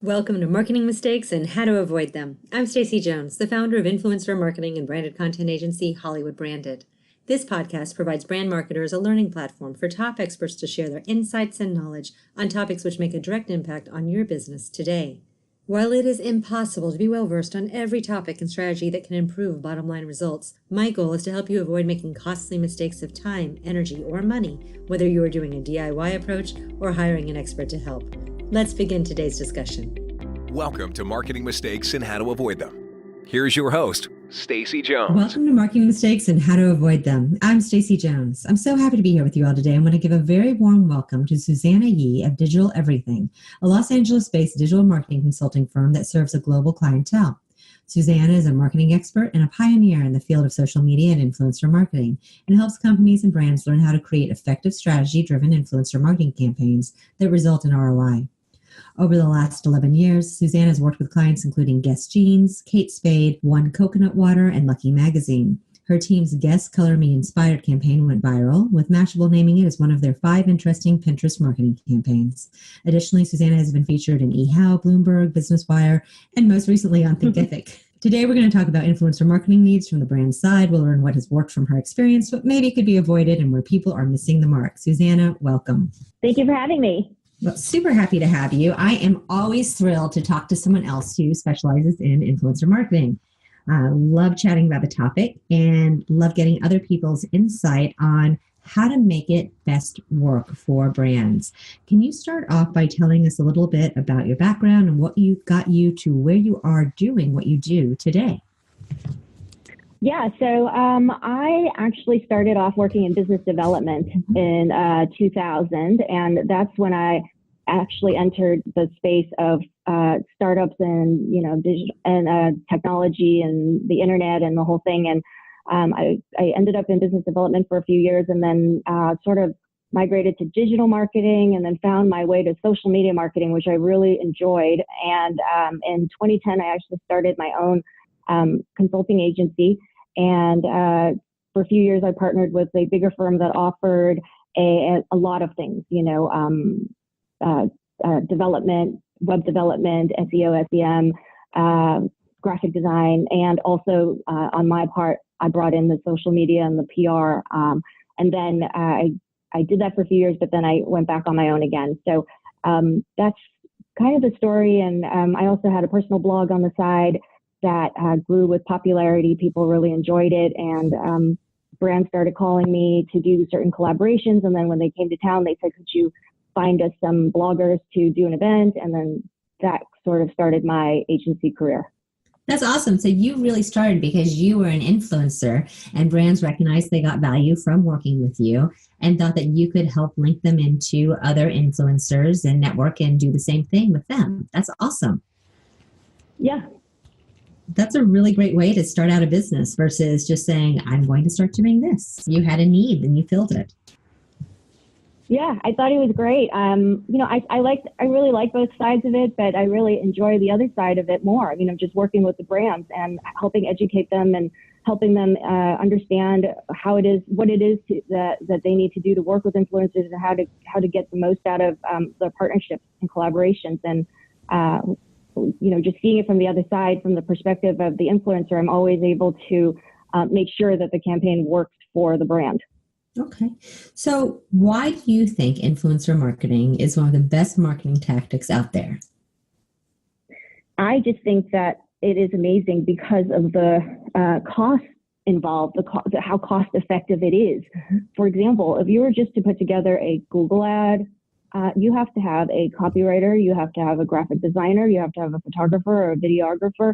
Welcome to Marketing Mistakes and How to Avoid Them. I'm Stacey Jones, the founder of influencer marketing and branded content agency Hollywood Branded. This podcast provides brand marketers a learning platform for top experts to share their insights and knowledge on topics which make a direct impact on your business today. While it is impossible to be well versed on every topic and strategy that can improve bottom line results, my goal is to help you avoid making costly mistakes of time, energy, or money, whether you are doing a DIY approach or hiring an expert to help. Let's begin today's discussion. Welcome to Marketing Mistakes and How to Avoid Them. Here's your host, Stacey Jones. Welcome to Marketing Mistakes and How to Avoid Them. I'm Stacey Jones. I'm so happy to be here with you all today. I want to give a very warm welcome to Susanna Yee of Digital Everything, a Los Angeles-based digital marketing consulting firm that serves a global clientele. Susanna is a marketing expert and a pioneer in the field of social media and influencer marketing, and helps companies and brands learn how to create effective strategy-driven influencer marketing campaigns that result in ROI. Over the last 11 years, Susanna has worked with clients including Guess Jeans, Kate Spade, One Coconut Water, and Lucky Magazine. Her team's Guess Color Me Inspired campaign went viral, with Mashable naming it as one of their 5 interesting Pinterest marketing campaigns. Additionally, Susanna has been featured in eHow, Bloomberg, Business Wire, and most recently on Thinkific. Today, we're going to talk about influencer marketing needs from the brand side. We'll learn what has worked from her experience, what maybe could be avoided, and where people are missing the mark. Susanna, welcome. Thank you for having me. Well, super happy to have you. I am always thrilled to talk to someone else who specializes in influencer marketing. Love chatting about the topic and love getting other people's insight on how to make it best work for brands. Can you start off by telling us a little bit about your background and what got you to where you are doing what you do today? Yeah, so I actually started off working in business development in 2000, and that's when I actually entered the space of startups and digital and technology and the internet and the whole thing. And I ended up in business development for a few years, and then sort of migrated to digital marketing, and then found my way to social media marketing, which I really enjoyed. And in 2010, I actually started my own consulting agency. And for a few years, I partnered with a bigger firm that offered a lot of things, development, web development, SEO, SEM, graphic design, and also on my part, I brought in the social media and the PR. And then I did that for a few years, but then I went back on my own again. So that's kind of the story. And I also had a personal blog on the side that grew with popularity. People really enjoyed it, and brands started calling me to do certain collaborations. And then when they came to town, they said, could you find us some bloggers to do an event? And then that sort of started my agency career. That's awesome. So you really started because you were an influencer, and brands recognized they got value from working with you and thought that you could help link them into other influencers and network and do the same thing with them. That's awesome. Yeah. That's a really great way to start out a business versus just saying, I'm going to start doing this. You had a need and you filled it. Yeah, I thought it was great. I really like both sides of it, but I really enjoy the other side of it more. Just working with the brands and helping educate them and helping them understand what it is that they need to do to work with influencers, and how to get the most out of the partnerships and collaborations. And just seeing it from the other side, from the perspective of the influencer, I'm always able to make sure that the campaign works for the brand. Okay. So why do you think influencer marketing is one of the best marketing tactics out there? I just think that it is amazing because of the cost involved, how cost effective it is. Mm-hmm. For example, if you were just to put together a Google ad, you have to have a copywriter, you have to have a graphic designer, you have to have a photographer or a videographer,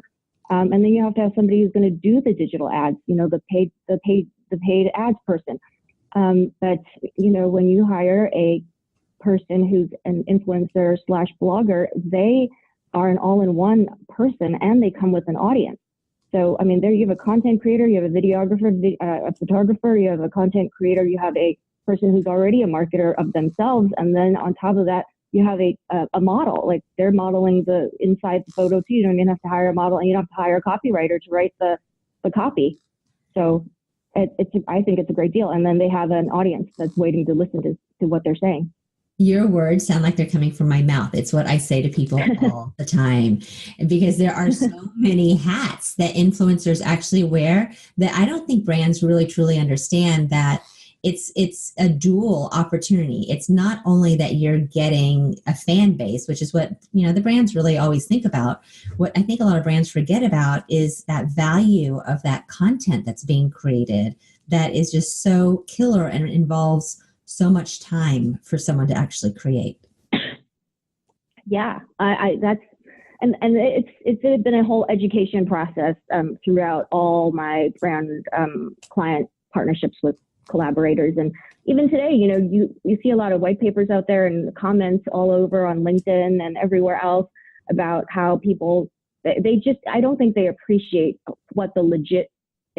and then you have to have somebody who's going to do the digital ads, the paid ads person. But when you hire a person who's an influencer / blogger, they are an all-in-one person, and they come with an audience. So, there you have a content creator, you have a videographer, a photographer, you have a content creator, you have a person who's already a marketer of themselves. And then on top of that, you have a model, like they're modeling the inside the photo too. You don't even have to hire a model, and you don't have to hire a copywriter to write the copy. So I think it's a great deal. And then they have an audience that's waiting to listen to what they're saying. Your words sound like they're coming from my mouth. It's what I say to people all the time because there are so many hats that influencers actually wear that I don't think brands really truly understand that it's a dual opportunity. It's not only that you're getting a fan base, which is what, the brands really always think about. What I think a lot of brands forget about is that value of that content that's being created that is just so killer and involves so much time for someone to actually create. Yeah, I that's and it's been a whole education process throughout all my brand client partnerships with collaborators, and even today, you see a lot of white papers out there and comments all over on LinkedIn and everywhere else about how people I don't think they appreciate what the legit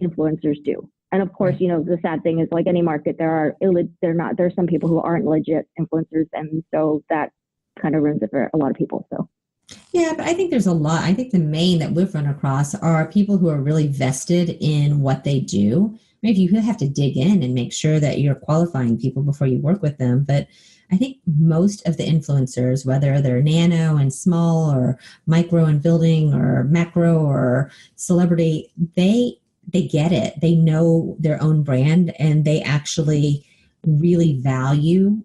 influencers do. And of course, the sad thing is, like any market, there's some people who aren't legit influencers. And so that kind of ruins it for a lot of people. So. Yeah, but I think there's a lot. I think the main that we've run across are people who are really vested in what they do. Maybe you have to dig in and make sure that you're qualifying people before you work with them. But I think most of the influencers, whether they're nano and small or micro and building or macro or celebrity, they get it. They know their own brand and they actually really value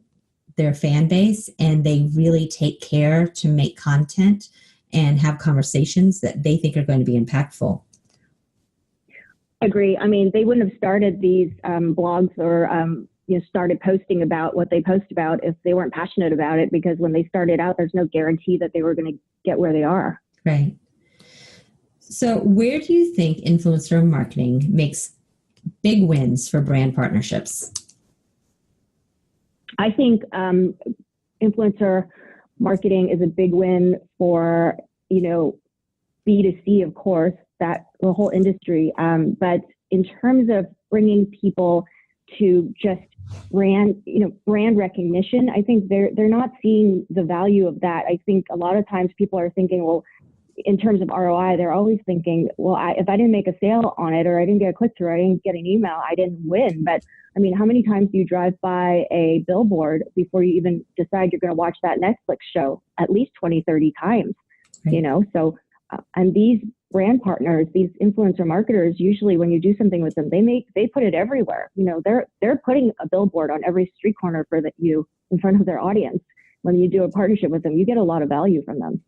their fan base and they really take care to make content and have conversations that they think are going to be impactful. Agree. I mean, they wouldn't have started these blogs or started posting about what they post about if they weren't passionate about it, because when they started out, there's no guarantee that they were going to get where they are. Right. So where do you think influencer marketing makes big wins for brand partnerships? I think influencer marketing is a big win for, B2C, of course, that the whole industry. But in terms of bringing people to just brand recognition, I think they're not seeing the value of that. I think a lot of times people are thinking, well, in terms of ROI, they're always thinking, well, if I didn't make a sale on it, or I didn't get a click through, I didn't get an email, I didn't win. But I mean, how many times do you drive by a billboard before you even decide you're going to watch that Netflix show? At least 20, 30 times, right. So, and these brand partners, these influencer marketers, usually when you do something with them, they put it everywhere. They're putting a billboard on every street corner for you in front of their audience. When you do a partnership with them, you get a lot of value from them.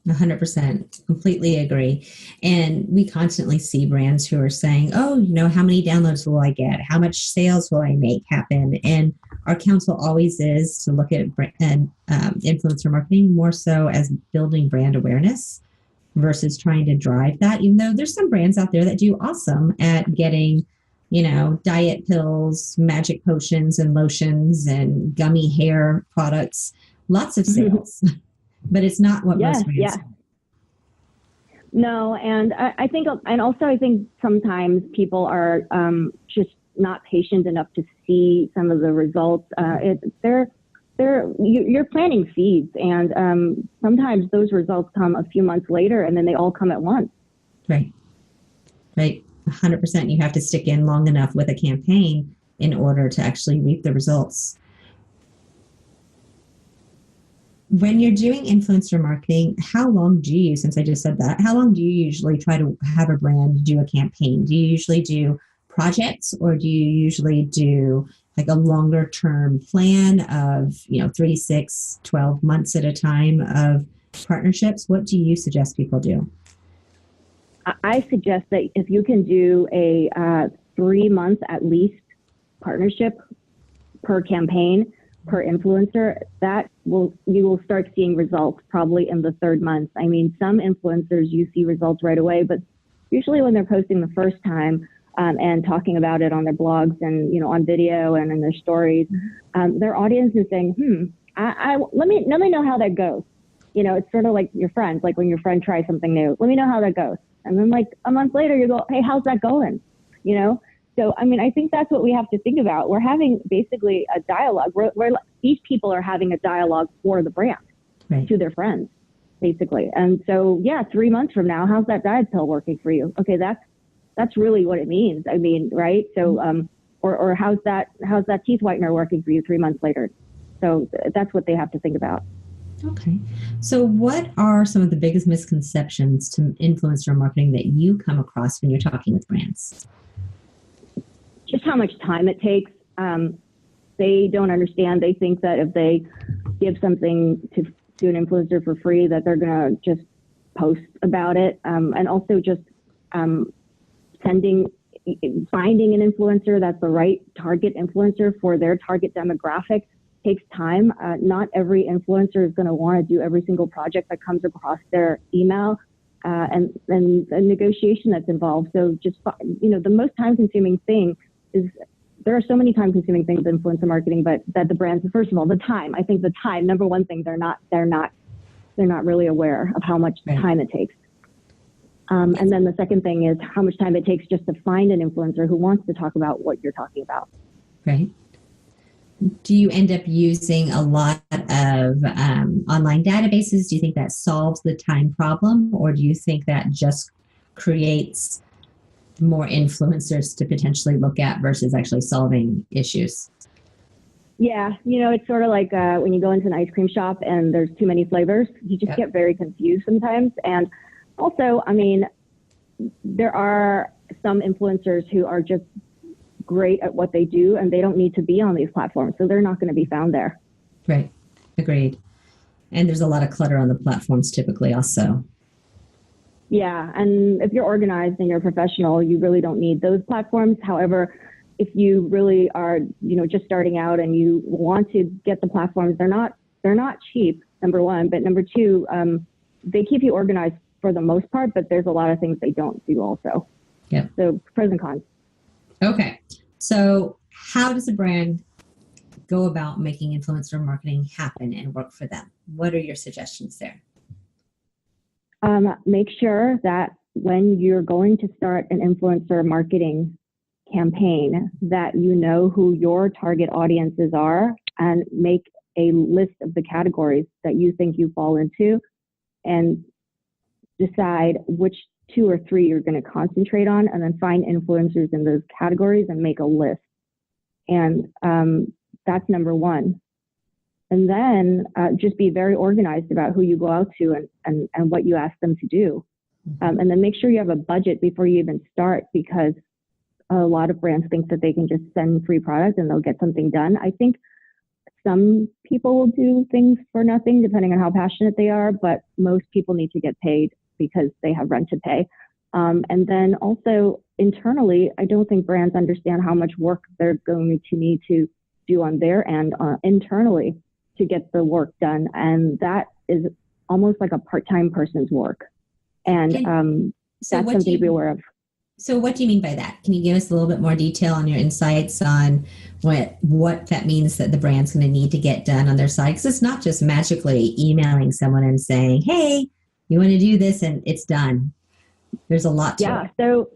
100%. Completely agree. And we constantly see brands who are saying, oh, how many downloads will I get? How much sales will I make happen? And our counsel always is to look at influencer marketing more so as building brand awareness versus trying to drive that, even though there's some brands out there that do awesome at getting, diet pills, magic potions and lotions and gummy hair products, lots of sales. But it's not what most brands do. No, and I think sometimes people are just not patient enough to see some of the results. You're planting seeds, and sometimes those results come a few months later, and then they all come at once. Right. 100%. You have to stick in long enough with a campaign in order to actually reap the results. When you're doing influencer marketing, how long do you, since I just said that, how long do you usually try to have a brand do a campaign? Do you usually do projects, or do you usually do like a longer term plan of, 3, 6, 12 months at a time of partnerships? What do you suggest people do? I suggest that if you can do a 3 month at least partnership per campaign, per influencer, you will start seeing results probably in the 3rd month. I mean, some influencers you see results right away, but usually when they're posting the first time and talking about it on their blogs and on video and in their stories, their audience is saying, let me know how that goes. It's sort of like your friends, like when your friend tries something new, let me know how that goes. And then like a month later you go, hey, how's that going? So, I mean, I think that's what we have to think about. We're having basically a dialogue. These people are having a dialogue for the brand, right, to their friends, basically. And so, 3 months from now, how's that diet pill working for you? Okay, that's really what it means. I mean, right? So, or how's that teeth whitener working for you 3 months later? So that's what they have to think about. Okay. So what are some of the biggest misconceptions to influencer marketing that you come across when you're talking with brands? Just how much time it takes. They don't understand. They think that if they give something to an influencer for free, that they're going to just post about it. And also just finding an influencer that's the right target influencer for their target demographic takes time. Not every influencer is going to want to do every single project that comes across their email, and the negotiation that's involved. So just, the most time consuming thing is, there are so many time consuming things in influencer marketing, but that the brands, first of all, the time, I think the time, number one thing, they're not really aware of how much time it takes. And then the second thing is how much time it takes just to find an influencer who wants to talk about what you're talking about. Right. Do you end up using a lot of online databases? Do you think that solves the time problem, or do you think that just creates more influencers to potentially look at versus actually solving issues? Yeah, it's sort of like when you go into an ice cream shop and there's too many flavors, you just get very confused sometimes. And also, there are some influencers who are just great at what they do, and they don't need to be on these platforms, so they're not going to be found there. Right. Agreed. And there's a lot of clutter on the platforms typically also. Yeah, and if you're organized and you're a professional, you really don't need those platforms. However, if you really are, just starting out and you want to get the platforms, they're not cheap, number one, but number two, they keep you organized for the most part, but there's a lot of things they don't do also. Yeah. So pros and cons. Okay. So how does a brand go about making influencer marketing happen and work for them? What are your suggestions there? Make sure that when you're going to start an influencer marketing campaign, that you know who your target audiences are, and make a list of the categories that you think you fall into, and decide which 2 or 3 you're going to concentrate on, and then find influencers in those categories and make a list. And that's number one. And then just be very organized about who you go out to and what you ask them to do. And then make sure you have a budget before you even start, because a lot of brands think that they can just send free product and they'll get something done. I think some people will do things for nothing, depending on how passionate they are, but most people need to get paid because they have rent to pay. And then also internally, I don't think brands understand how much work they're going to need to do on their end internally to get the work done. And that is almost like a part-time person's work. And that's something to be aware of. So what do you mean by that? Can you give us a little bit more detail on your insights on what that means that the brand's going to need to get done on their side? Because it's not just magically emailing someone and saying, hey, you want to do this and it's done. There's a lot to it. Yeah. So,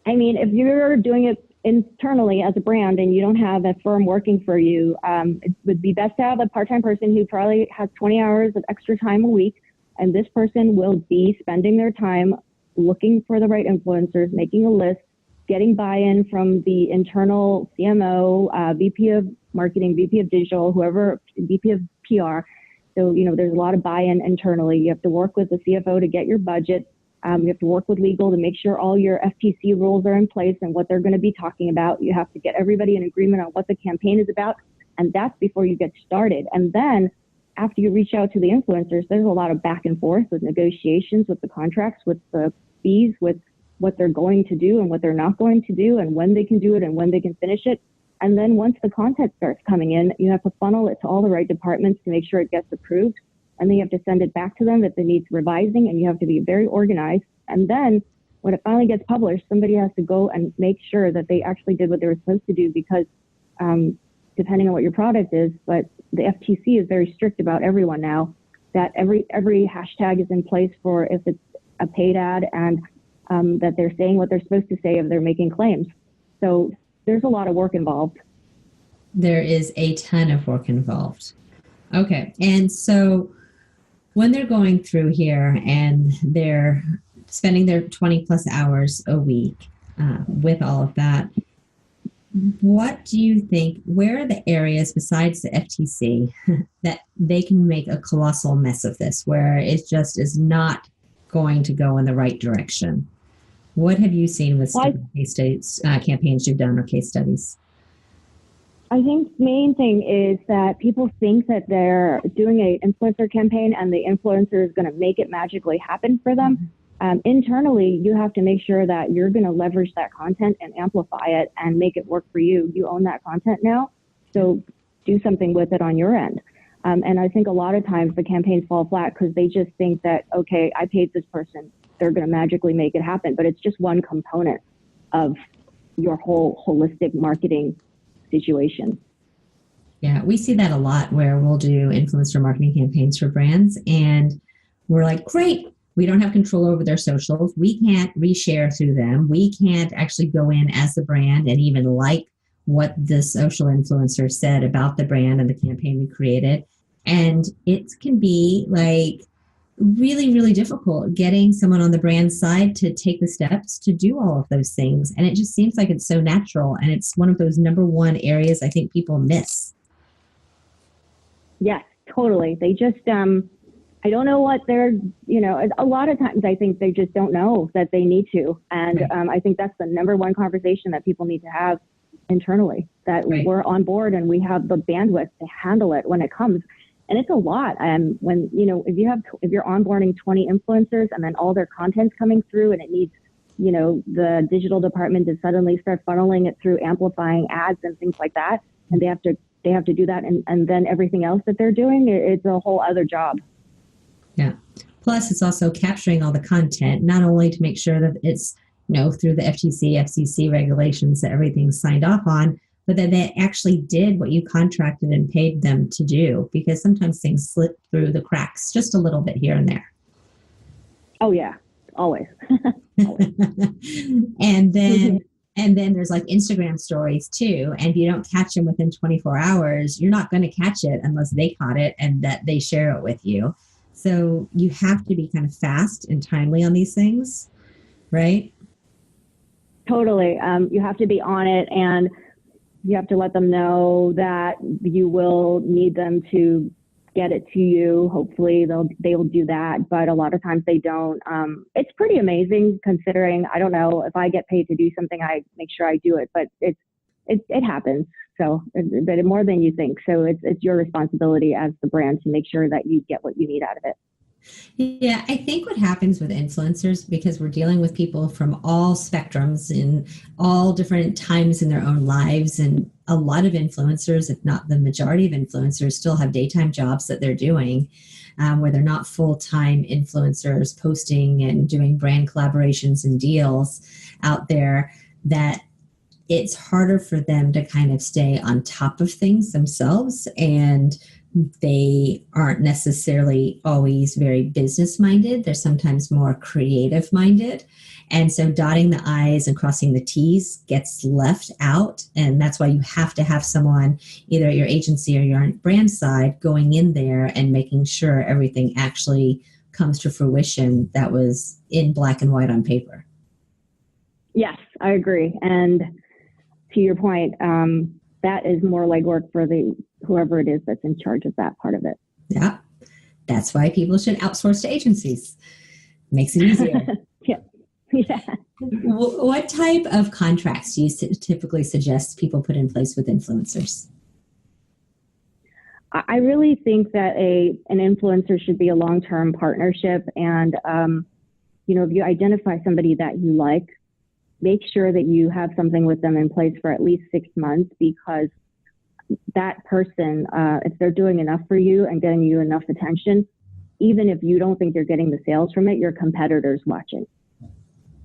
if you're doing it internally as a brand and you don't have a firm working for you, it would be best to have a part-time person who probably has 20 hours of extra time a week. And this person will be spending their time looking for the right influencers, making a list, getting buy-in from the internal CMO, VP of marketing, VP of digital, whoever, VP of PR. So, there's a lot of buy-in internally. You have to work with the CFO to get your budget. You have to work with legal to make sure all your FTC rules are in place and what they're going to be talking about. You have to get everybody in agreement on what the campaign is about. And that's before you get started. And then after you reach out to the influencers, there's a lot of back and forth with negotiations, with the contracts, with the fees, with what they're going to do and what they're not going to do, and when they can do it and when they can finish it. And then once the content starts coming in, you have to funnel it to all the right departments to make sure it gets approved. And then you have to send it back to them if it needs revising, and you have to be very organized. And then when it finally gets published, somebody has to go and make sure that they actually did what they were supposed to do, because depending on what your product is, but the FTC is very strict about everyone now, that every hashtag is in place for if it's a paid ad, and that they're saying what they're supposed to say if they're making claims. So there's a lot of work involved. There is a ton of work involved. Okay. And so when they're going through here and they're spending their 20 plus hours a week with all of that, what do you think, where are the areas besides the FTC that they can make a colossal mess of this, where it just is not going to go in the right direction? What have you seen with Well, case studies, campaigns you've done or case studies? I think the main thing is that people think that they're doing an influencer campaign and the influencer is going to make it magically happen for them. Internally, you have to make sure that you're going to leverage that content and amplify it and make it work for you. You own that content now, so do something with it on your end. And I think a lot of times the campaigns fall flat because they just think that, okay, I paid this person, they're going to magically make it happen. But it's just one component of your whole holistic marketing situation. Yeah, we see that a lot where we'll do influencer marketing campaigns for brands and we're like, great, we don't have control over their socials. We can't reshare through them. We can't actually go in as the brand and even like what the social influencer said about the brand and the campaign we created. And it can be like really, really difficult getting someone on the brand side to take the steps to do all of those things. And it just seems like it's so natural. And it's one of those number one areas I think people miss. Yes, totally. They just, I don't know what they're, a lot of times I think they just don't know that they need to. And right. I think that's the number one conversation that people need to have internally, that right. we're on board and we have the bandwidth to handle it when it comes. And it's a lot. When, if you're onboarding 20 influencers and then all their content's coming through and it needs, the digital department to suddenly start funneling it through amplifying ads and things like that. And they have to do that. And then everything else that they're doing, it's a whole other job. Yeah. Plus, it's also capturing all the content, not only to make sure that it's, through the FTC, FCC regulations that everything's signed off on, but that they actually did what you contracted and paid them to do, because sometimes things slip through the cracks just a little bit here and there. Oh, yeah. Always. Always. And then there's like Instagram stories too. And if you don't catch them within 24 hours, you're not going to catch it unless they caught it and that they share it with you. So you have to be kind of fast and timely on these things, right? Totally. You have to be on it, and you have to let them know that you will need them to get it to you. Hopefully they will do that, but a lot of times they don't. It's pretty amazing considering, I don't know, if I get paid to do something, I make sure I do it, but it happens. So, but more than you think. So it's your responsibility as the brand to make sure that you get what you need out of it. Yeah, I think what happens with influencers, because we're dealing with people from all spectrums in all different times in their own lives, and a lot of influencers, if not the majority of influencers, still have daytime jobs that they're doing, where they're not full-time influencers posting and doing brand collaborations and deals out there, that it's harder for them to kind of stay on top of things themselves, and they aren't necessarily always very business minded. They're sometimes more creative minded. And so dotting the I's and crossing the T's gets left out. And that's why you have to have someone, either at your agency or your brand side, going in there and making sure everything actually comes to fruition that was in black and white on paper. Yes, I agree. And to your point, that is more legwork for whoever it is that's in charge of that part of it. Yeah. That's why people should outsource to agencies. Makes it easier. Yeah. What type of contracts do you typically suggest people put in place with influencers? I really think that an influencer should be a long-term partnership. And, if you identify somebody that you like, make sure that you have something with them in place for at least 6 months, because that person, if they're doing enough for you and getting you enough attention, even if you don't think you're getting the sales from it, your competitor's watching.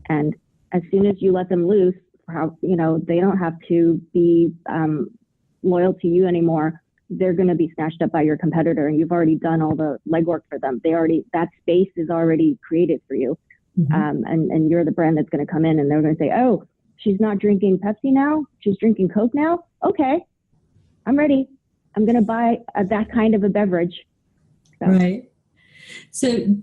And as soon as you let them loose, they don't have to be loyal to you anymore. They're going to be snatched up by your competitor, and you've already done all the legwork for them. That space is already created for you. Mm-hmm. And you're the brand that's going to come in, and they're going to say, oh, she's not drinking Pepsi now. She's drinking Coke now. Okay, I'm ready. I'm going to buy that kind of a beverage. So. Right. So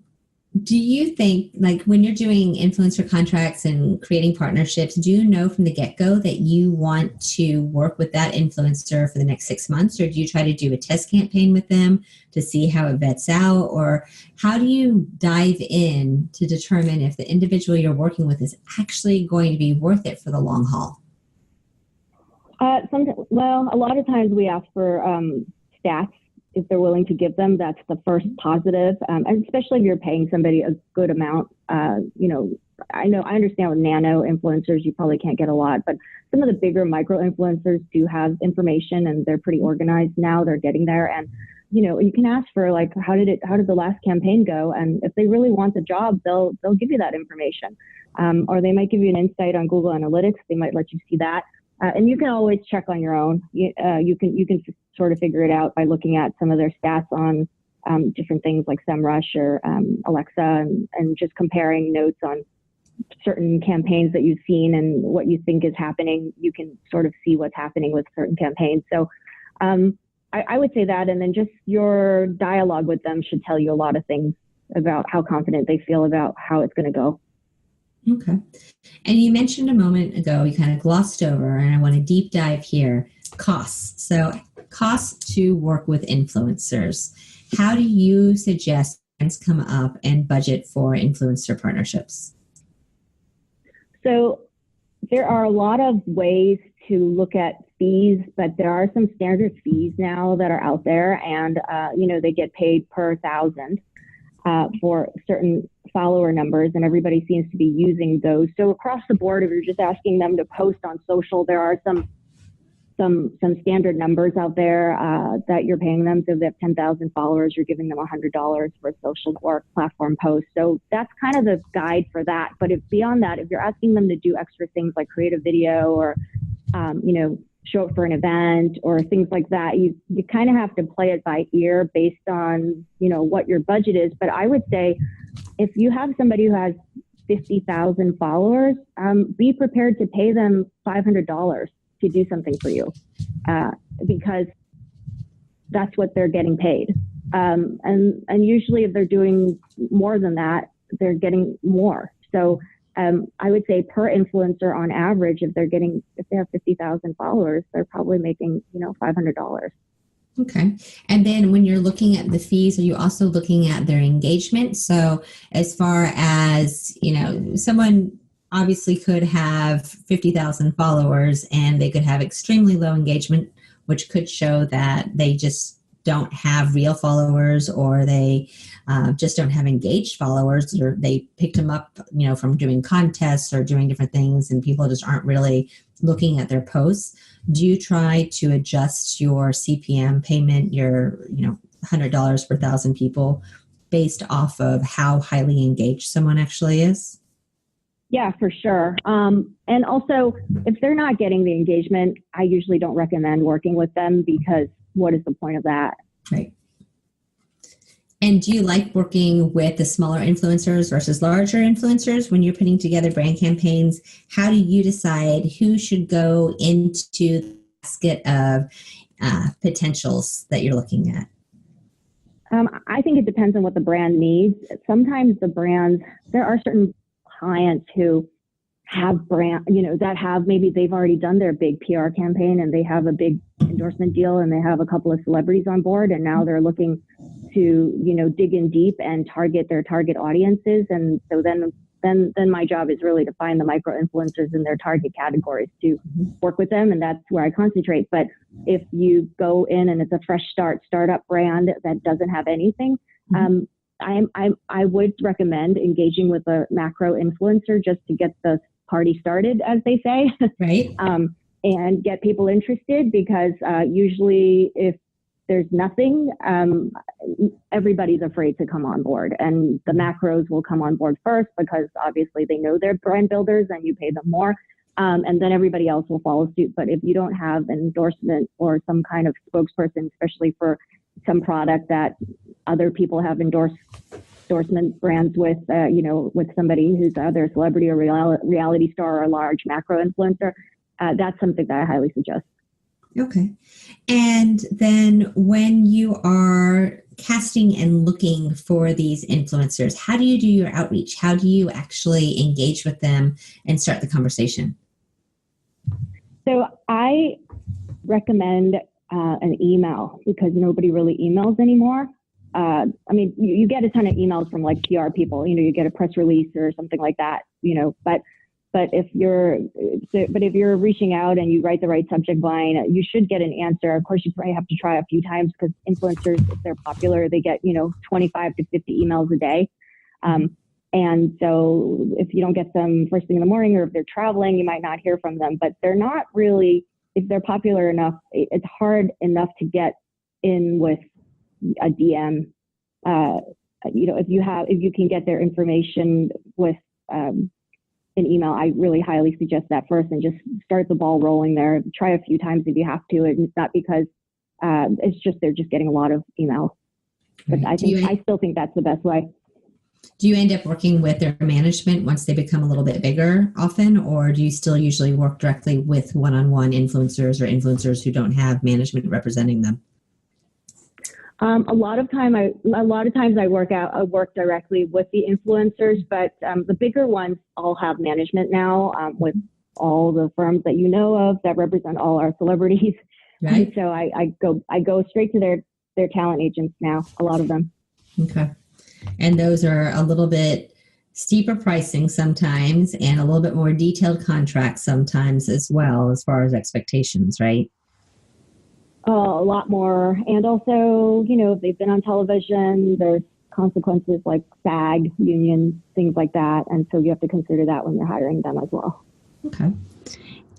Do you think, like when you're doing influencer contracts and creating partnerships, do you know from the get-go that you want to work with that influencer for the next 6 months, or do you try to do a test campaign with them to see how it vets out, or how do you dive in to determine if the individual you're working with is actually going to be worth it for the long haul? A lot of times we ask for stats if they're willing to give them. That's the first positive, and especially if you're paying somebody a good amount. I understand with nano influencers, you probably can't get a lot, but some of the bigger micro influencers do have information and they're pretty organized now. They're getting there. And, you can ask for like, how did the last campaign go? And if they really want the job, they'll give you that information. Or they might give you an insight on Google Analytics. They might let you see that. And you can always check on your own. You can sort of figure it out by looking at some of their stats on different things like SEMrush or Alexa, and just comparing notes on certain campaigns that you've seen and what you think is happening. You can sort of see what's happening with certain campaigns. So I would say that, and then just your dialogue with them should tell you a lot of things about how confident they feel about how it's going to go. Okay. And you mentioned a moment ago, you kind of glossed over, and I want to deep dive here, costs. So costs to work with influencers. How do you suggest brands come up and budget for influencer partnerships? So there are a lot of ways to look at fees, but there are some standard fees now that are out there, and they get paid per 1,000 for certain follower numbers, and everybody seems to be using those. So across the board, if you're just asking them to post on social, there are some standard numbers out there that you're paying them. So if they have 10,000 followers, you're giving them $100 for a social network platform post. So that's kind of the guide for that. But if beyond that, if you're asking them to do extra things like create a video or show up for an event or things like that, you kind of have to play it by ear based on what your budget is. But I would say if you have somebody who has 50,000 followers, be prepared to pay them $500 to do something for you, because that's what they're getting paid. And usually if they're doing more than that, they're getting more. So I would say per influencer on average, if they have 50,000 followers, they're probably making, $500. Okay. And then when you're looking at the fees, are you also looking at their engagement? So as far as, someone obviously could have 50,000 followers and they could have extremely low engagement, which could show that they just don't have real followers, or they just don't have engaged followers, or they picked them up, from doing contests or doing different things, and people just aren't really looking at their posts. Do you try to adjust your CPM payment, your, $100 per 1,000 people based off of how highly engaged someone actually is? Yeah, for sure. And also, if they're not getting the engagement, I usually don't recommend working with them, because what is the point of that? Right. And do you like working with the smaller influencers versus larger influencers when you're putting together brand campaigns? How do you decide who should go into the basket of potentials that you're looking at? I think it depends on what the brand needs. Sometimes there are certain clients who have maybe they've already done their big PR campaign and they have a big endorsement deal and they have a couple of celebrities on board, and now they're looking to, dig in deep and target their target audiences. And so then my job is really to find the micro influencers in their target categories to work with them. And that's where I concentrate. But if you go in and it's a fresh startup brand that doesn't have anything, I would recommend engaging with a macro influencer just to get the party started, as they say, right? And get people interested, because usually if there's nothing, everybody's afraid to come on board, and the macros will come on board first because obviously they know they're brand builders and you pay them more. And then everybody else will follow suit. But if you don't have an endorsement or some kind of spokesperson, especially for some product that other people have endorsement brands with, with somebody who's either a celebrity or reality star or a large macro influencer, that's something that I highly suggest. Okay. And then when you are casting and looking for these influencers? How do you do your outreach? How do you actually engage with them and start the conversation? So I recommend an email because nobody really emails anymore. I mean, you get a ton of emails from like PR people, you get a press release or something like that, but if you're reaching out and you write the right subject line, you should get an answer. Of course, you probably have to try a few times because influencers, if they're popular, they get, 25 to 50 emails a day. And so if you don't get them first thing in the morning, or if they're traveling, you might not hear from them, but they're not really, if they're popular enough, it's hard enough to get in with a DM. If you can get their information with an email, I really highly suggest that first and just start the ball rolling there. Try a few times if you have to. And it's not because they're just getting a lot of emails. But I still think that's the best way. Do you end up working with their management once they become a little bit bigger often, or do you still usually work directly with one-on-one influencers or influencers who don't have management representing them? A lot of times I work directly with the influencers, but the bigger ones all have management now with all the firms that you know of that represent all our celebrities. Right. And so I go straight to their talent agents now. A lot of them. Okay. And those are a little bit steeper pricing sometimes and a little bit more detailed contracts sometimes as well, as far as expectations, right? A lot more. And also, if they've been on television, there's consequences like SAG, unions, things like that. And so you have to consider that when you're hiring them as well. Okay.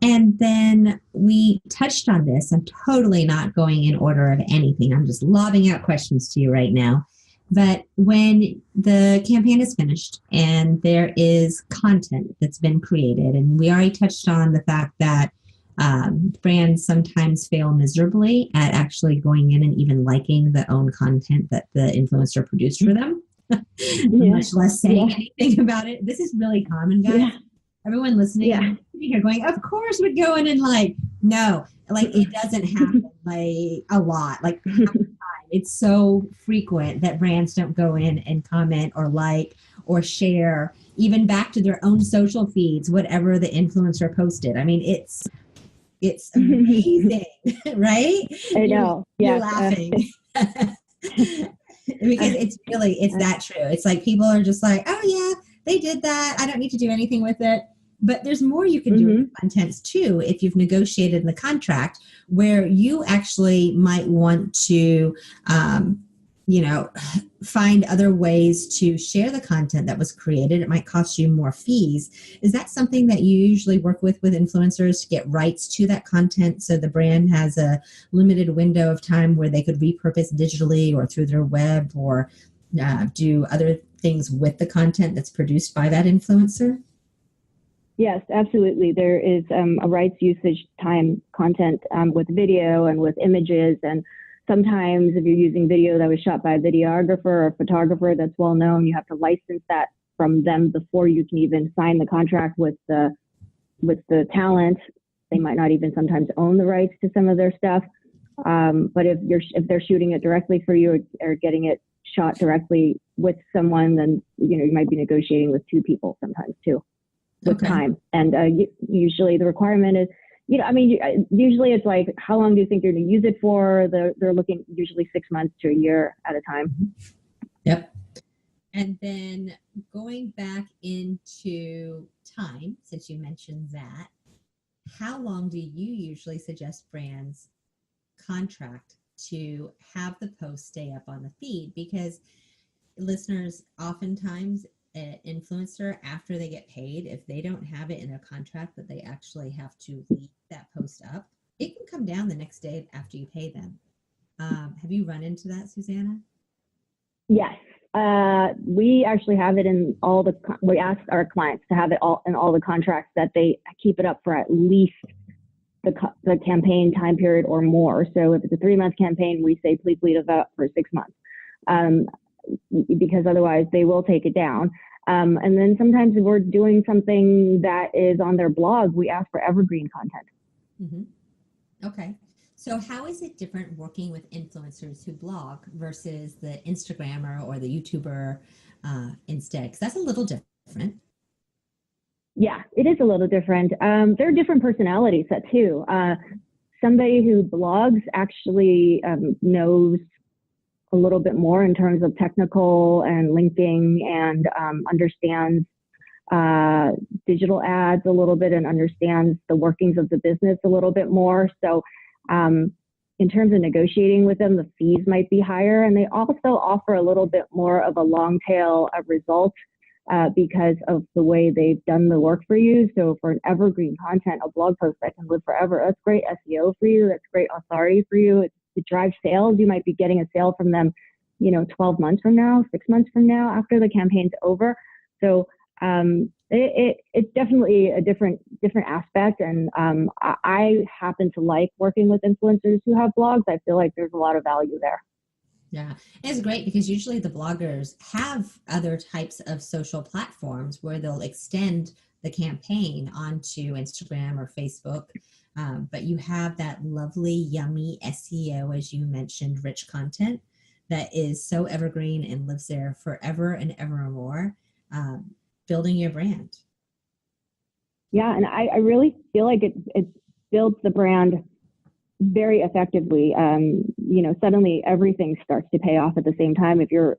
And then we touched on this. I'm totally not going in order of anything. I'm just lobbing out questions to you right now. But when the campaign is finished and there is content that's been created, and we already touched on the fact that brands sometimes fail miserably at actually going in and even liking the own content that the influencer produced for them, much less saying anything about it. This is really common, guys. Yeah. Everyone listening here going, of course would go in and no, it doesn't happen a lot, half the time. It's so frequent that brands don't go in and comment or like or share, even back to their own social feeds, whatever the influencer posted. I mean, it's amazing, right? I know. You're laughing. Because it's that true. It's like people are just like, oh yeah, they did that. I don't need to do anything with it. But there's more you can do with contents too if you've negotiated the contract, where you actually might want to, find other ways to share the content that was created. It might cost you more fees. Is that something that you usually work with influencers to get rights to that content so the brand has a limited window of time where they could repurpose digitally or through their web or do other things with the content that's produced by that influencer? Yes, absolutely. There is a rights usage time content with video and with images. And sometimes if you're using video that was shot by a videographer or a photographer that's well known, you have to license that from them before you can even sign the contract with the talent. They might not even sometimes own the rights to some of their stuff. But if they're shooting it directly for you or getting it shot directly with someone, then you might be negotiating with two people sometimes too. With time. And usually the requirement is, usually it's like, how long do you think you're going to use it for? They're looking usually 6 months to a year at a time. Yep. And then going back into time, since you mentioned that, how long do you usually suggest brands contract to have the post stay up on the feed? Because listeners, oftentimes an influencer, after they get paid, if they don't have it in their contract that they actually have to leave that post up, it can come down the next day after you pay them. Have you run into that, Susanna? Yes. We actually have it in we ask our clients to have it all in all the contracts, that they keep it up for at least the campaign time period or more. So if it's a 3-month campaign, we say, please leave it up for 6 months. Because otherwise they will take it down. And then sometimes if we're doing something that is on their blog, we ask for evergreen content. Mm-hmm. Okay. So how is it different working with influencers who blog versus the Instagrammer or the YouTuber instead? Because that's a little different. Yeah, it is a little different. There are different personality set too. Somebody who blogs actually knows a little bit more in terms of technical and linking and understands digital ads a little bit and understands the workings of the business a little bit more. So in terms of negotiating with them, the fees might be higher, and they also offer a little bit more of a long tail of result because of the way they've done the work for you. So for an evergreen content, a blog post that can live forever, that's great SEO for you. That's great authority for you. It drives sales. You might be getting a sale from them, 12 months from now, 6 months from now, after the campaign's over. So it's definitely a different aspect. And I happen to like working with influencers who have blogs. I feel like there's a lot of value there. Yeah, it's great because usually the bloggers have other types of social platforms where they'll extend the campaign onto Instagram or Facebook. But you have that lovely, yummy SEO, as you mentioned, rich content that is so evergreen and lives there forever and evermore, building your brand. Yeah, and I really feel like it builds the brand very effectively. Suddenly everything starts to pay off at the same time. If you're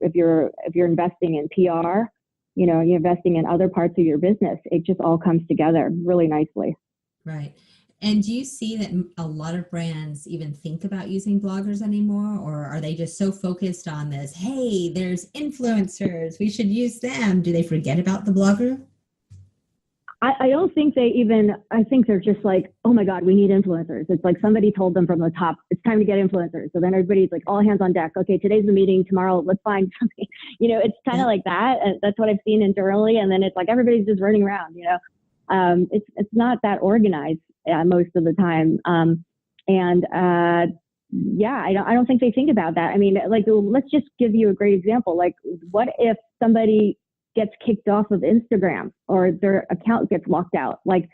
investing in PR, you're investing in other parts of your business, it just all comes together really nicely. Right. And do you see that a lot of brands even think about using bloggers anymore, or are they just so focused on this? Hey, there's influencers, we should use them. Do they forget about the blogger? I don't think I think they're just like, oh my God, we need influencers. It's like somebody told them from the top, it's time to get influencers. So then everybody's like, all hands on deck. Okay, today's the meeting. Tomorrow, let's find something. It's kind of like that. And that's what I've seen internally. And then it's like everybody's just running around. It's not that organized most of the time. I don't think they think about that. I mean, like, let's just give you a great example. Like, what if somebody gets kicked off of Instagram or their account gets locked out? Like,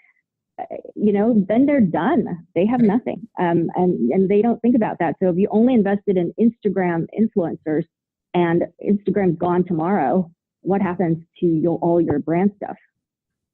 then they're done. They have nothing. And they don't think about that. So if you only invested in Instagram influencers and Instagram's gone tomorrow, what happens to all your brand stuff?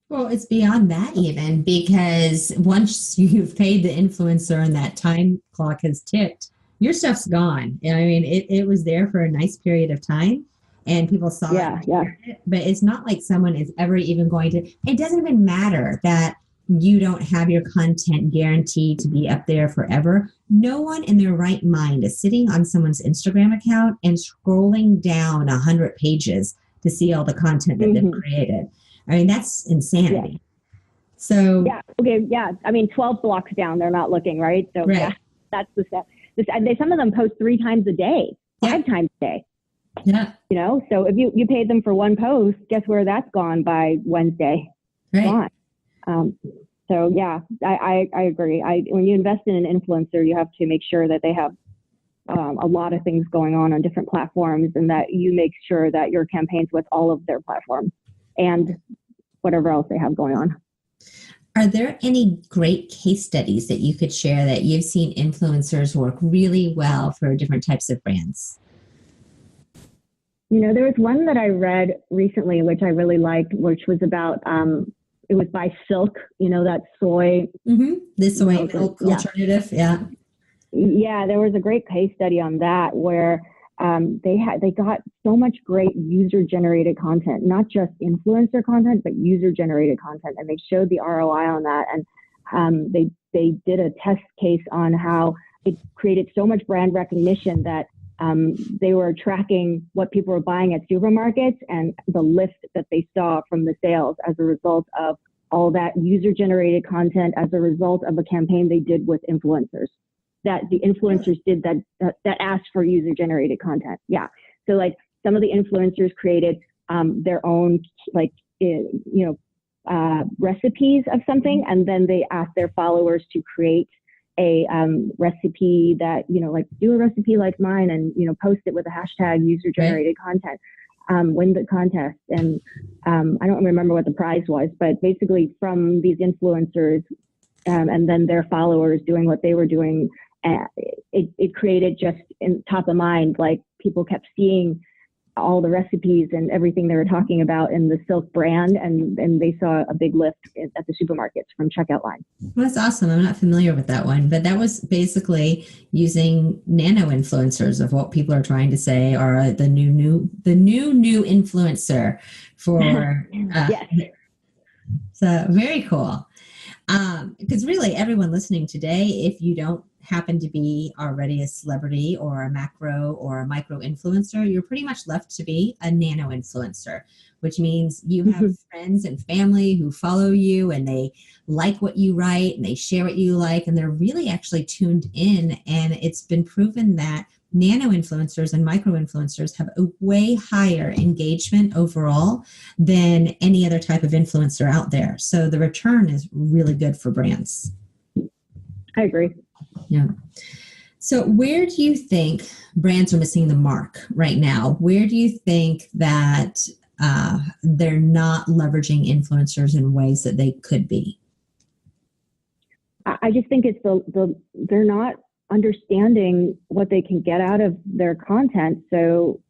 Well, it's beyond that even, because once you've paid the influencer and that time clock has ticked, your stuff's gone. I mean, it was there for a nice period of time and people saw it, but it's not like someone is ever even going to, it doesn't even matter that you don't have your content guaranteed to be up there forever. No one in their right mind is sitting on someone's Instagram account and scrolling down 100 pages to see all the content that they've created. I mean, that's insanity. Yeah. So okay, I mean, 12 blocks down, they're not looking, right? So that's the step. Some of them post 3 times a day, 5 times a day. Yeah. So if you paid them for one post, guess where that's gone by Wednesday? Right. Gone. I agree. When you invest in an influencer, you have to make sure that they have a lot of things going on different platforms, and that you make sure that your campaign's with all of their platforms and whatever else they have going on. Are there any great case studies that you could share that you've seen influencers work really well for different types of brands? There was one that I read recently, which I really liked, which was about, it was by Silk, that soy. The soy milk alternative. Yeah, there was a great case study on that where they got so much great user-generated content, not just influencer content, but user-generated content, and they showed the ROI on that. And they did a test case on how it created so much brand recognition that they were tracking what people were buying at supermarkets and the lift that they saw from the sales as a result of all that user-generated content, as a result of a campaign they did with influencers. That the influencers did that asked for user-generated content. Yeah. So like some of the influencers created their own recipes of something, and then they asked their followers to create a recipe that, like do a recipe like mine and, post it with a hashtag user-generated content, win the contest. And I don't remember what the prize was, but basically from these influencers and then their followers doing what they were doing, it created just in top of mind, like people kept seeing all the recipes and everything they were talking about in the Silk brand, and they saw a big lift at the supermarkets from checkout line. Well, that's awesome. I'm not familiar with that one, but that was basically using nano influencers of what people are trying to say are the new influencer for. Yes. So very cool. Because really everyone listening today, if you don't happen to be already a celebrity or a macro or a micro influencer, you're pretty much left to be a nano influencer, which means you have friends and family who follow you and they like what you write and they share what you like, and they're really actually tuned in. And it's been proven that nano influencers and micro influencers have a way higher engagement overall than any other type of influencer out there. So the return is really good for brands. I agree. Yeah. So where do you think brands are missing the mark right now? Where do you think that they're not leveraging influencers in ways that they could be? I just think it's they're not understanding what they can get out of their content. So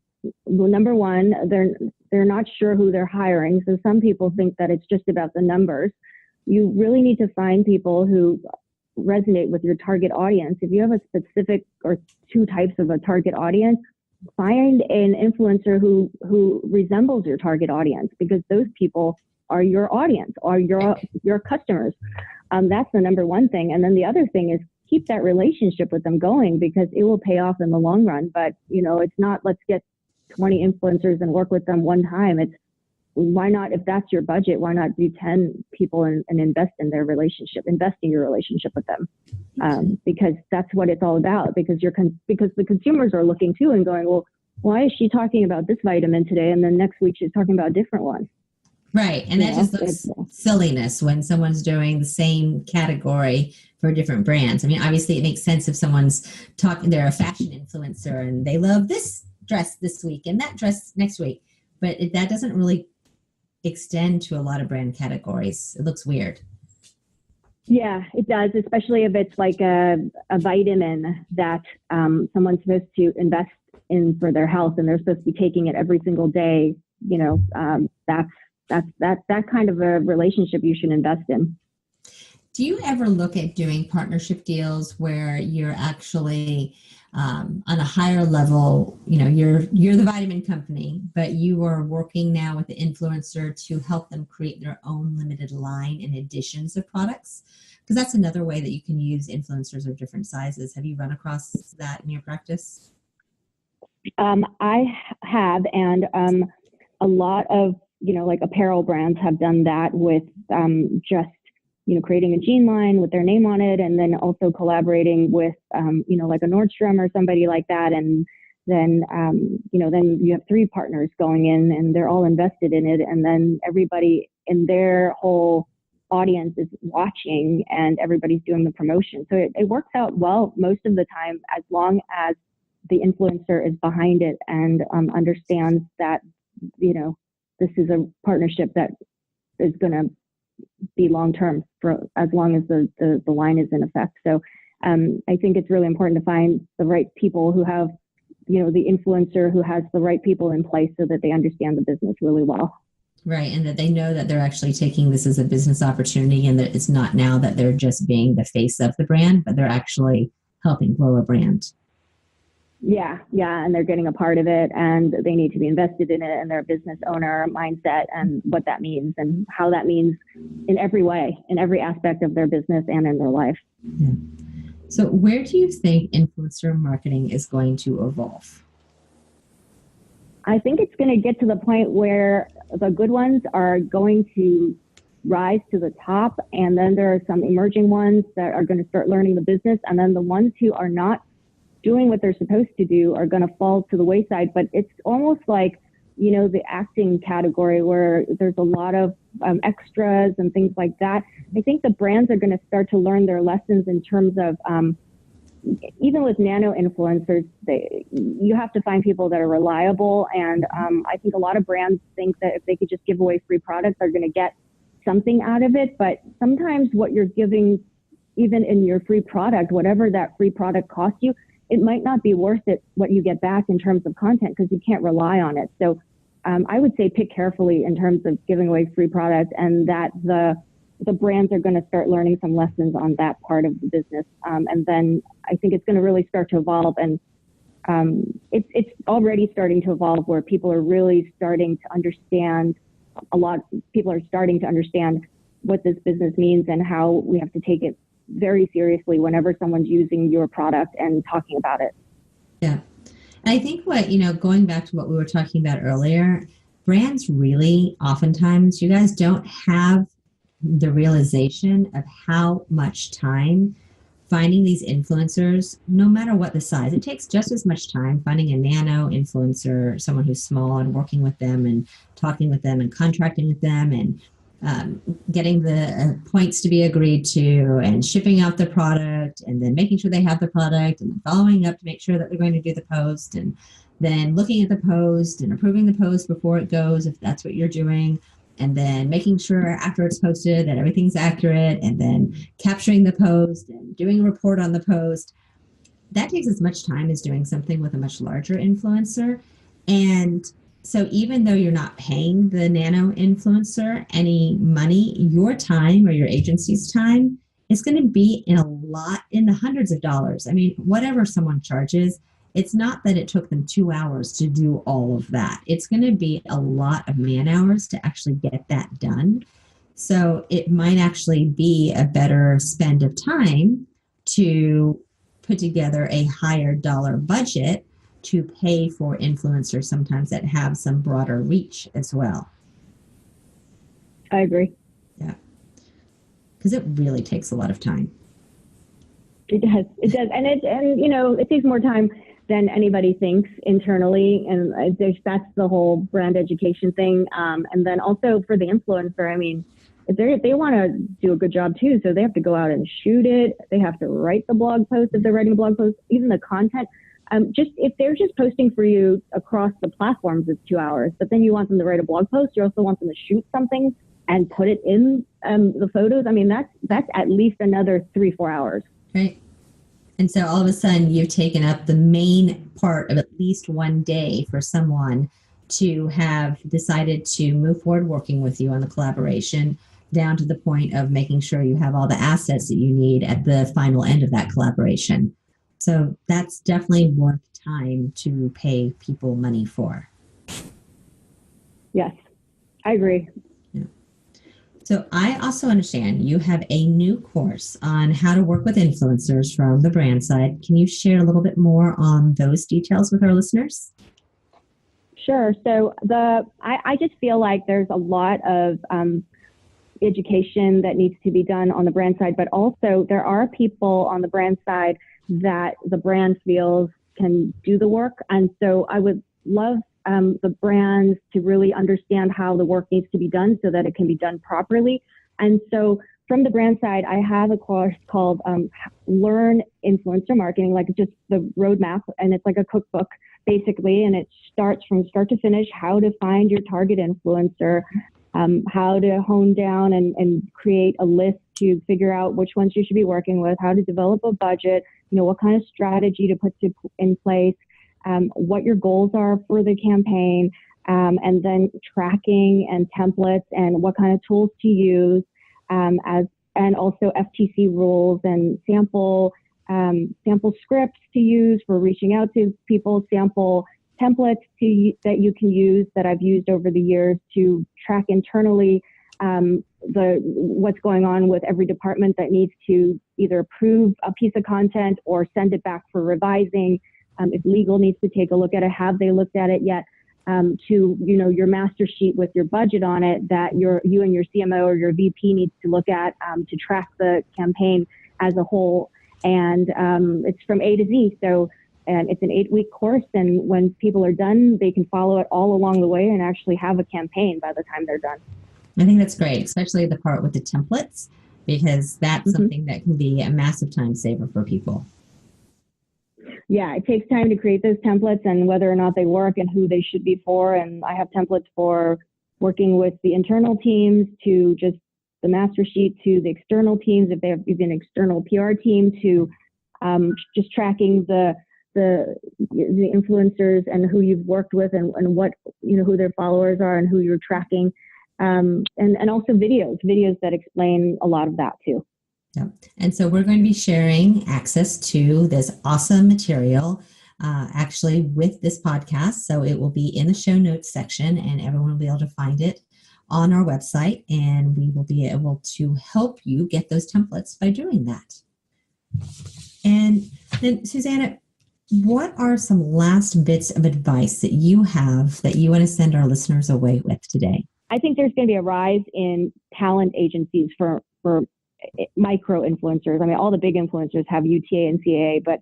number one, they're not sure who they're hiring. So some people think that it's just about the numbers. You really need to find people who resonate with your target audience. If you have a specific or two types of a target audience, find an influencer who resembles your target audience, because those people are your audience, are your customers. That's the number one thing. And then the other thing is keep that relationship with them going, because it will pay off in the long run. But it's not let's get 20 influencers and work with them one time. It's why not, if that's your budget, why not do 10 people and invest in their relationship, invest in your relationship with them, because that's what it's all about. Because because the consumers are looking too and going, well, why is she talking about this vitamin today, and then next week she's talking about a different one? Right, and that just looks silliness when someone's doing the same category for different brands. I mean, obviously it makes sense if someone's talking, they're a fashion influencer and they love this dress this week and that dress next week, but that doesn't really extend to a lot of brand categories. It looks weird. Yeah, it does, especially if it's like a vitamin that someone's supposed to invest in for their health, and they're supposed to be taking it every single day. That kind of a relationship you should invest in. Do you ever look at doing partnership deals where you're actually on a higher level, you're the vitamin company, but you are working now with the influencer to help them create their own limited line in additions of products? Because that's another way that you can use influencers of different sizes. Have you run across that in your practice? I have, and a lot of, like apparel brands have done that with just creating a jean line with their name on it, and then also collaborating with, like a Nordstrom or somebody like that. And then, then you have 3 partners going in and they're all invested in it. And then everybody in their whole audience is watching and everybody's doing the promotion. So it works out well most of the time, as long as the influencer is behind it and understands that, this is a partnership that is going to be long-term for as long as the line is in effect. So I think it's really important to find the right people who have, the influencer who has the right people in place so that they understand the business really well. Right. And that they know that they're actually taking this as a business opportunity, and that it's not now that they're just being the face of the brand, but they're actually helping grow a brand. Yeah. And they're getting a part of it, and they need to be invested in it, and their business owner mindset and what that means and how that means in every way, in every aspect of their business and in their life. Yeah. So where do you think influencer marketing is going to evolve? I think it's going to get to the point where the good ones are going to rise to the top, and then there are some emerging ones that are going to start learning the business, and then the ones who are not doing what they're supposed to do are going to fall to the wayside. But it's almost like, the acting category where there's a lot of extras and things like that. I think the brands are going to start to learn their lessons in terms of, even with nano influencers, you have to find people that are reliable. And I think a lot of brands think that if they could just give away free products, they're going to get something out of it. But sometimes what you're giving even in your free product, whatever that free product costs you, it might not be worth it what you get back in terms of content because you can't rely on it. So I would say pick carefully in terms of giving away free product, and that the brands are going to start learning some lessons on that part of the business. And then I think it's going to really start to evolve. And it's already starting to evolve where people are really starting to understand, people are starting to understand what this business means and how we have to take it very seriously whenever someone's using your product and talking about it. Yeah. And I think going back to what we were talking about earlier, brands really oftentimes, you guys don't have the realization of how much time finding these influencers, no matter what the size, it takes just as much time finding a nano influencer, someone who's small, and working with them and talking with them and contracting with them and getting the points to be agreed to and shipping out the product and then making sure they have the product and following up to make sure that they're going to do the post and then looking at the post and approving the post before it goes, if that's what you're doing. And then making sure after it's posted that everything's accurate and then capturing the post and doing a report on the post. That takes as much time as doing something with a much larger influencer. And so even though you're not paying the nano influencer any money, your time or your agency's time is going to be in the hundreds of dollars. I mean, whatever someone charges, it's not that it took them 2 hours to do all of that. It's going to be a lot of man hours to actually get that done. So it might actually be a better spend of time to put together a higher dollar budget to pay for influencers sometimes that have some broader reach as well. I agree. Yeah. Because it really takes a lot of time. It does. And it takes more time than anybody thinks internally. And that's the whole brand education thing. And then also for the influencer, I mean, if they want to do a good job too, so they have to go out and shoot it. They have to write the blog post if they're writing a blog post, even the content. Just if they're just posting for you across the platforms, it's 2 hours. But then you want them to write a blog post. You also want them to shoot something and put it in the photos. I mean, that's at least another 3-4 hours. Right. And so all of a sudden you've taken up the main part of at least one day for someone to have decided to move forward working with you on the collaboration, down to the point of making sure you have all the assets that you need at the final end of that collaboration. So that's definitely worth time to pay people money for. Yes, I agree. So I also understand you have a new course on how to work with influencers from the brand side. Can you share a little bit more on those details with our listeners? Sure. So I just feel like there's a lot of education that needs to be done on the brand side, but also there are people on the brand side that the brand feels can do the work. And so I would love the brands to really understand how the work needs to be done so that it can be done properly. And so from the brand side, I have a course called Learn Influencer Marketing, like just the roadmap. And it's like a cookbook, basically. And it starts from start to finish, how to find your target influencer, how to hone down and create a list to figure out which ones you should be working with, how to develop a budget, what kind of strategy to put in place, what your goals are for the campaign, and then tracking and templates and what kind of tools to use, and also FTC rules and sample scripts to use for reaching out to people, sample templates that you can use that I've used over the years to track internally what's going on with every department that needs to either approve a piece of content or send it back for revising. If legal needs to take a look at it, have they looked at it yet? To your master sheet with your budget on it that you and your CMO or your VP needs to look at to track the campaign as a whole. And it's from A to Z. So and it's an 8-week course. And when people are done, they can follow it all along the way and actually have a campaign by the time they're done. I think that's great, especially the part with the templates, because that's something that can be a massive time saver for people. Yeah, it takes time to create those templates and whether or not they work and who they should be for. And I have templates for working with the internal teams to just the master sheet to the external teams, if they have even an external PR team, to just tracking the influencers and who you've worked with and what, who their followers are and who you're tracking. And also videos that explain a lot of that too. Yeah. And so we're going to be sharing access to this awesome material actually with this podcast. So it will be in the show notes section and everyone will be able to find it on our website, and we will be able to help you get those templates by doing that. And then, Susanna, what are some last bits of advice that you have that you want to send our listeners away with today? I think there's going to be a rise in talent agencies for micro influencers. I mean, all the big influencers have UTA and CAA, but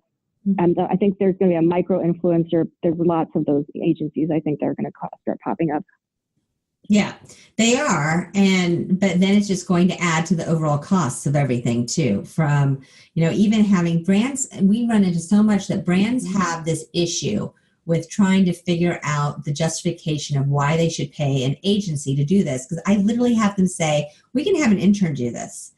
I think there's going to be a micro influencer. There's lots of those agencies. I think they're going to start popping up. Yeah, they are. But then it's just going to add to the overall costs of everything too. From, even having brands, we run into so much that brands have this issue with trying to figure out the justification of why they should pay an agency to do this. Because I literally have them say, we can have an intern do this.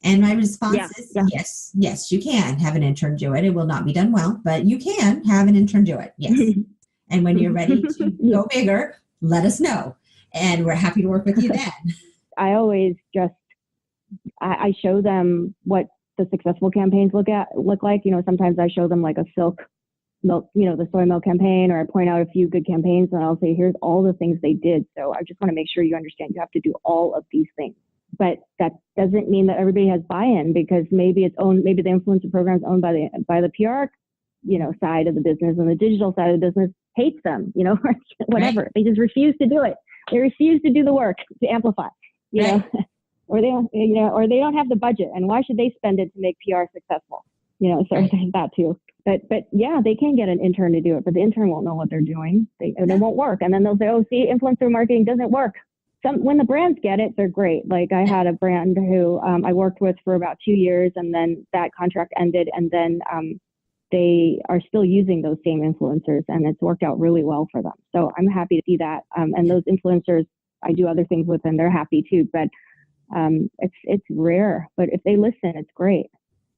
And my response is, yes, you can have an intern do it. It will not be done well, but you can have an intern do it. Yes. And when you're ready to go bigger, let us know. And we're happy to work with you then. I always I show them what the successful campaigns look like. Sometimes I show them like a silk milk, the soy milk campaign, or I point out a few good campaigns and I'll say, here's all the things they did. So I just want to make sure you understand you have to do all of these things. But that doesn't mean that everybody has buy-in, because maybe the influencer program is owned by the PR, side of the business, and the digital side of the business hates them, whatever. Right. They just refuse to do it. They refuse to do the work to amplify, or they don't have the budget. And why should they spend it to make PR successful? So there's that too. But yeah, they can get an intern to do it, but the intern won't know what they're doing. They won't work. And then they'll say, oh, see, influencer marketing doesn't work. When the brands get it, they're great. Like I had a brand who I worked with for about 2 years, and then that contract ended, and then they are still using those same influencers, and it's worked out really well for them. So I'm happy to see that. And those influencers, I do other things with, and they're happy too. But it's rare. But if they listen, it's great.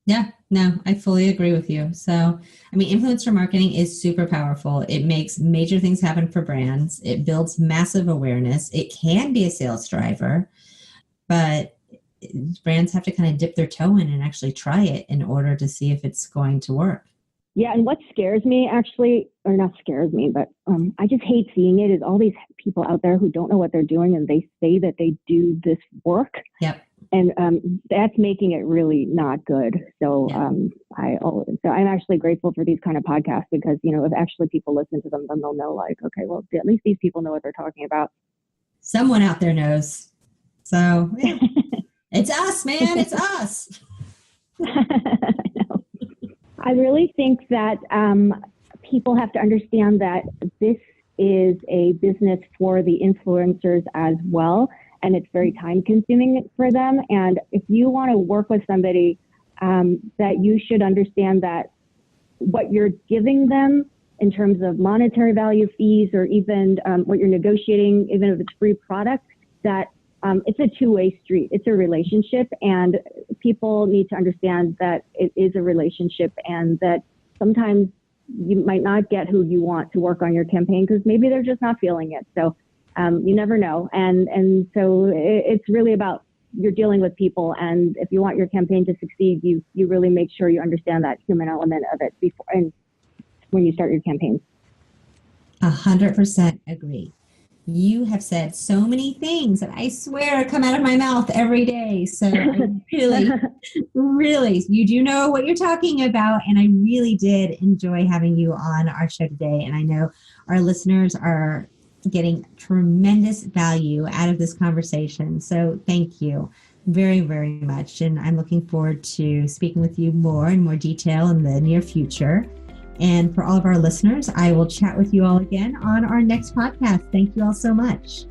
Yeah, no, I fully agree with you. So, influencer marketing is super powerful. It makes major things happen for brands. It builds massive awareness. It can be a sales driver, but brands have to kind of dip their toe in and actually try it in order to see if it's going to work. Yeah, and what scares me actually, or not scares me, but I just hate seeing it, is all these people out there who don't know what they're doing, and they say that they do this work. Yep. And that's making it really not good. So I'm actually grateful for these kind of podcasts, because, if actually people listen to them, then they'll know, like, okay, well, at least these people know what they're talking about. Someone out there knows. So yeah. It's us, man. It's us. I really think that people have to understand that this is a business for the influencers as well. And it's very time consuming for them. And if you want to work with somebody, that you should understand that what you're giving them in terms of monetary value, fees, or even what you're negotiating, even if it's free product, that it's a two-way street. It's a relationship, and people need to understand that it is a relationship, and that sometimes you might not get who you want to work on your campaign because maybe they're just not feeling it. So you never know. And so it's really about, you're dealing with people. And if you want your campaign to succeed, you really make sure you understand that human element of it before, and when you start your campaigns. 100% agree. You have said so many things that I swear come out of my mouth every day. So I really, you do know what you're talking about. And I really did enjoy having you on our show today. And I know our listeners are getting tremendous value out of this conversation. So thank you very, very much. And I'm looking forward to speaking with you more in more detail in the near future. And for all of our listeners, I will chat with you all again on our next podcast. Thank you all so much.